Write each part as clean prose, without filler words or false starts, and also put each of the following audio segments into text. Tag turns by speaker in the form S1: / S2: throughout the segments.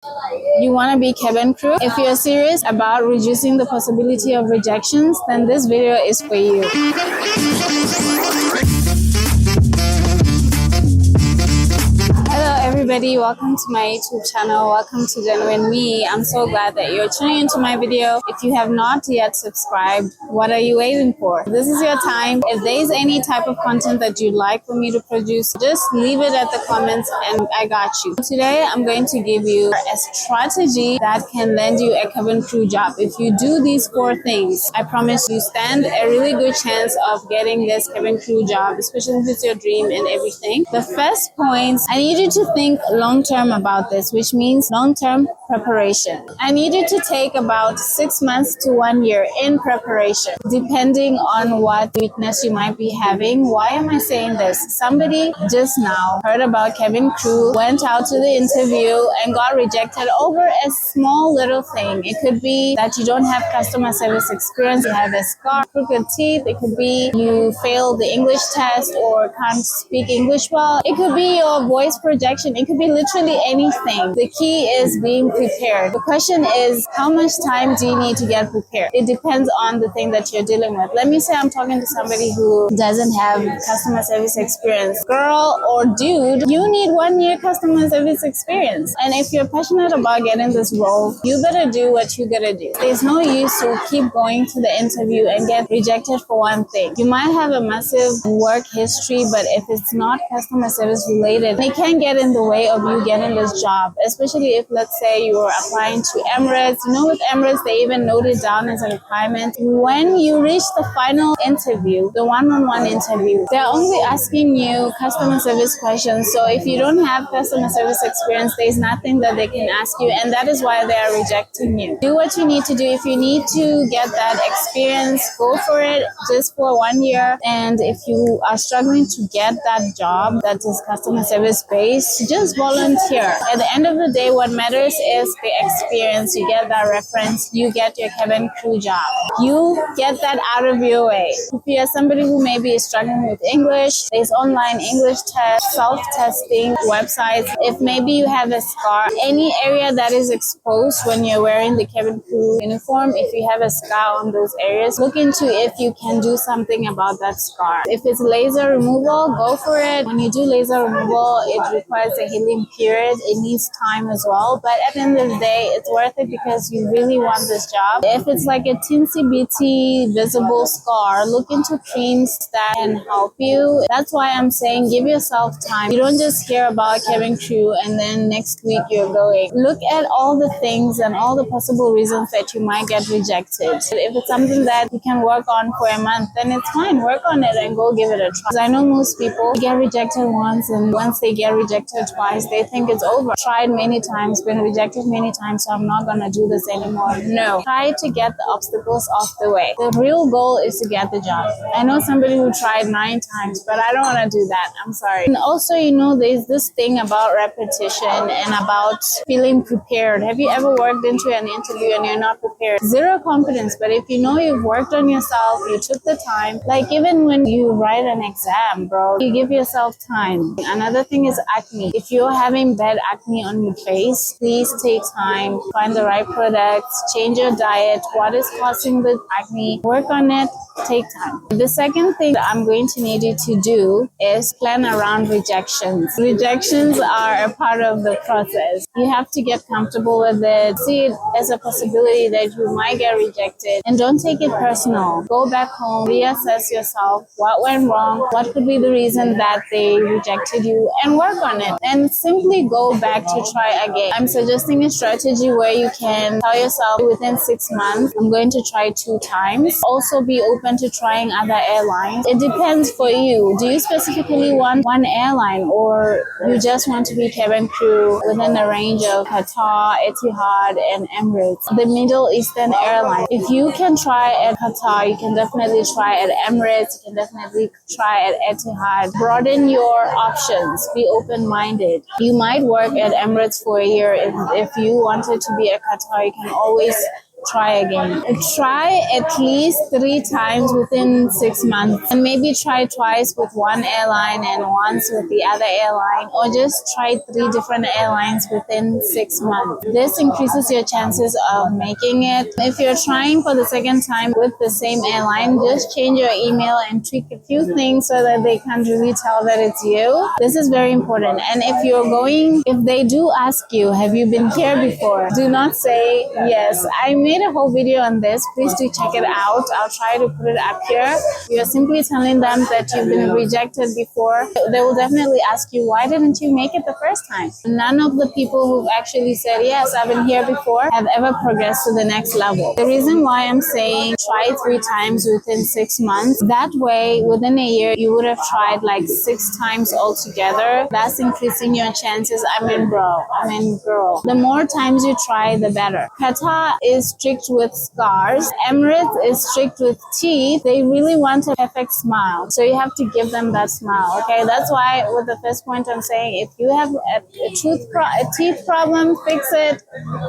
S1: You want to be cabin crew? If you're serious about reducing the possibility of rejections, then this video is for you. Hello everybody, welcome to my YouTube channel. Welcome to Genuine Me. I'm so glad that you're tuning into my video. If you have not yet subscribed, what are you waiting for? This is your time. If there is any type of content that you'd like for me to produce, just leave it at the comments and I got you. Today I'm going to give you a strategy that can land you a cabin crew job. If you do these 4 things, I promise you stand a really good chance of getting this cabin crew job, especially if it's your dream and everything. The first point, I need you to think long-term about this, which means long-term preparation. I need you to take about 6 months to 1 year in preparation, depending on what weakness you might be having. Why am I saying this? Somebody just now heard about cabin crew, went out to the interview and got rejected over a small little thing. It could be that you don't have customer service experience, you have a scar, crooked teeth. It could be you failed the English test or can't speak English well. It could be your voice projection. It could be literally anything. The key is being prepared. The question is, how much time do you need to get prepared? It depends on the thing that you're dealing with. Let me say I'm talking to somebody who doesn't have customer service experience. Girl or dude, you need 1 year customer service experience. And if you're passionate about getting this role, you better do what you gotta do. There's no use to keep going to the interview and get rejected for one thing. You might have a massive work history, but if it's not customer service related, it can get in the way of you getting this job, especially if, let's say, you are applying to Emirates. You know, with Emirates, they even note it down as a requirement. When you reach the final interview, the one-on-one interview, they're only asking you customer service questions. So if you don't have customer service experience, there's nothing that they can ask you, and that is why they are rejecting you. Do what you need to do. If you need to get that experience, go for it just for 1 year. And if you are struggling to get that job that is customer service based, just volunteer. At the end of the day, what matters is the experience. You get that reference, you get your cabin crew job. You get that out of your way. If you're somebody who maybe is struggling with English, there's online English tests, self-testing websites. If maybe you have a scar, any area that is exposed when you're wearing the cabin crew uniform, if you have a scar on those areas, look into if you can do something about that scar. If it's laser removal, go for it. When you do laser removal, it requires a healing period. It needs time as well. But at the end of the day, it's worth it because you really want this job. If it's like a teensy-bitty visible scar, look into creams that can help you. That's why I'm saying give yourself time. You don't just hear about cabin crew and then next week you're going. Look at all the things and all the possible reasons that you might get rejected. If it's something that you can work on for a month, then it's fine. Work on it and go give it a try. I know most people get rejected once, and once they get rejected twice, they think it's over. Tried many times, been rejected many times, so I'm not gonna do this anymore. No. Try to get the obstacles off the way. The real goal is to get the job. I know somebody who tried 9 times, but I don't want to do that. I'm sorry. And also, you know, there's this thing about repetition and about feeling prepared. Have you ever worked into an interview and you're not prepared? Zero confidence. But if you know you've worked on yourself, you took the time, like even when you write an exam, bro, you give yourself time. Another thing is acne. If you're having bad acne on your face, please take time, find the right products, change your diet. What is causing the acne? Work on it. Take time. The second thing that I'm going to need you to do is plan around rejections. Rejections are a part of the process. You have to get comfortable with it. See it as a possibility that you might get rejected, and don't take it personal. Go back home, reassess yourself. What went wrong? What could be the reason that they rejected you, and work on it. And simply go back to try again. I'm suggesting a strategy where you can tell yourself within 6 months, I'm going to try 2 times. Also be open to trying other airlines. It depends for you. Do you specifically want one airline, or you just want to be cabin crew within the range of Qatar, Etihad, and Emirates, the Middle Eastern airline? If you can try at Qatar, you can definitely try at Emirates, you can definitely try at Etihad. Broaden your options. Be open-minded. You might work at Emirates for a year. If you wanted to be at Qatar, you can always try again. Try at least 3 times within 6 months, and maybe try twice with one airline and once with the other airline, or just try 3 different airlines within 6 months. This increases your chances of making it. If you're trying for the second time with the same airline, just change your email and tweak a few things so that they can't really tell that it's you. This is very important. And if they do ask you, have you been here before? Do not say yes. I made a whole video on this. Please do check it out. I'll try to put it up here. You're simply telling them that you've been rejected before. They will definitely ask you, why didn't you make it the first time? None of the people who've actually said, yes, I've been here before, have ever progressed to the next level. The reason why I'm saying try 3 times within 6 months, that way within a year, you would have tried like 6 times altogether. That's increasing your chances. I mean, girl. The more times you try, the better. Qatar is strict with scars. Emirates is strict with teeth. They really want a perfect smile. So you have to give them that smile, okay? That's why with the first point I'm saying, if you have a teeth problem, fix it.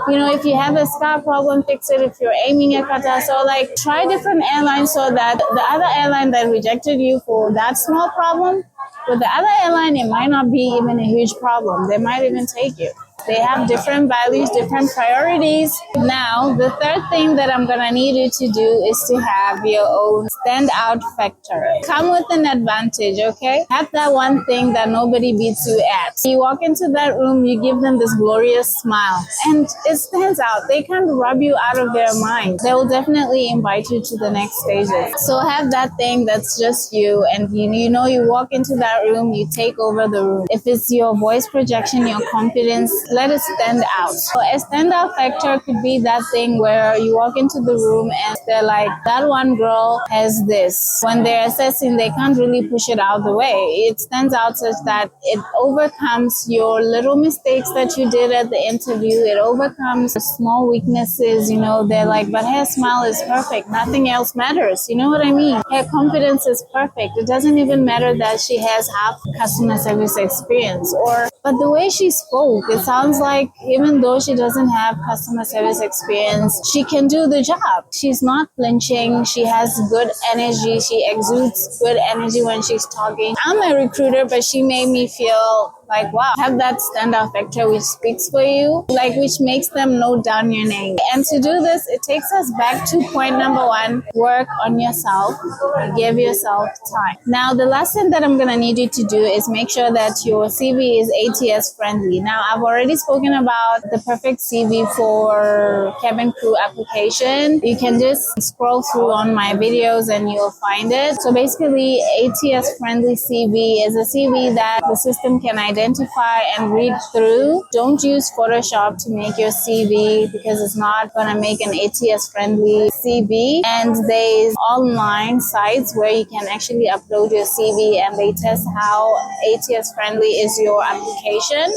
S1: If you have a scar problem, fix it. If you're aiming at Qatar, so like try different airlines so that the other airline that rejected you for that small problem, with the other airline, it might not be even a huge problem. They might even take you. They have different values, different priorities. Now, the third thing that I'm going to need you to do is to have your own standout factor. Come with an advantage, okay? Have that one thing that nobody beats you at. You walk into that room, you give them this glorious smile, and it stands out. They can't rub you out of their mind. They will definitely invite you to the next stages. So have that thing that's just you, and you walk into that room, you take over the room. If it's your voice projection, your confidence, let it stand out. So a standout factor could be that thing where you walk into the room and they're like, that one girl has this. When they're assessing, they can't really push it out the way. It stands out such that it overcomes your little mistakes that you did at the interview. It overcomes small weaknesses. They're like, but her smile is perfect. Nothing else matters. You know what I mean? Her confidence is perfect. It doesn't even matter that she has half customer service experience, but the way she spoke, it sounds like even though she doesn't have customer service experience, she can do the job. She's not flinching. She has good energy. She exudes good energy when she's talking. I'm a recruiter, but she made me feel like, wow, have that standout factor which speaks for you, which makes them note down your name. And to do this, it takes us back to point number 1, work on yourself, give yourself time. Now, the last thing that I'm going to need you to do is make sure that your CV is ATS friendly. Now, I've already spoken about the perfect CV for cabin crew application. You can just scroll through on my videos and you'll find it. So basically, ATS friendly CV is a CV that the system can identify and read through. Don't use Photoshop to make your CV because it's not going to make an ATS friendly CV. And there's online sites where you can actually upload your CV and they test how ATS friendly is your application.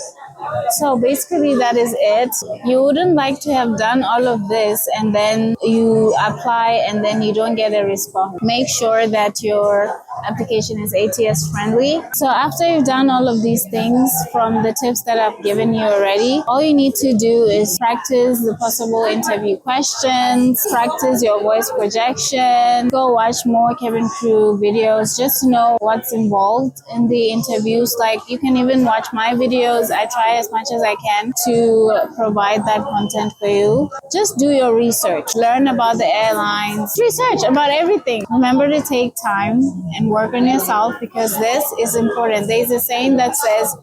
S1: So basically that is it. You wouldn't like to have done all of this and then you apply and then you don't get a response. Make sure that your application is ATS friendly. So after you've done all of these things from the tips that I've given you already, all you need to do is practice the possible interview questions, practice your voice projection, go watch more cabin crew videos just to know what's involved in the interviews. You can even watch my videos. I try as much as I can to provide that content for you. Just do your research. Learn about the airlines. Research about everything. Remember to take time and work on yourself because this is important. There's a saying that says,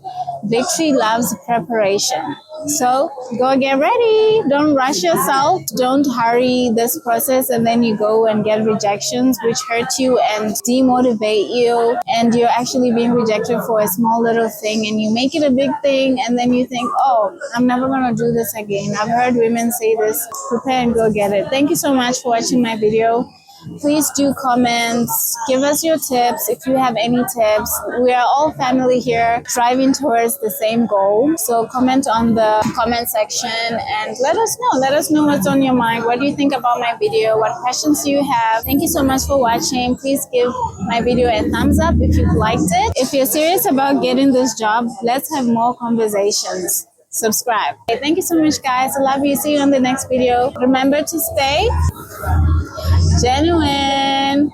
S1: victory loves preparation. So go get ready. Don't rush yourself. Don't hurry this process and then you go and get rejections which hurt you and demotivate you, and you're actually being rejected for a small little thing and you make it a big thing and then you think, oh, I'm never going to do this again. I've heard women say this. Prepare and go get it. Thank you so much for watching my video. Please do comments, give us your tips if you have any tips. We are all family here striving towards the same goal. So comment on the comment section and let us know what's on your mind. What do you think about my video? What questions do you have? Thank you so much for watching. Please give my video a thumbs up if you liked it. If you're serious about getting this job, let's have more conversations. subscribe. Okay, thank you so much, guys. I love you. See you on the next video. Remember to stay genuine.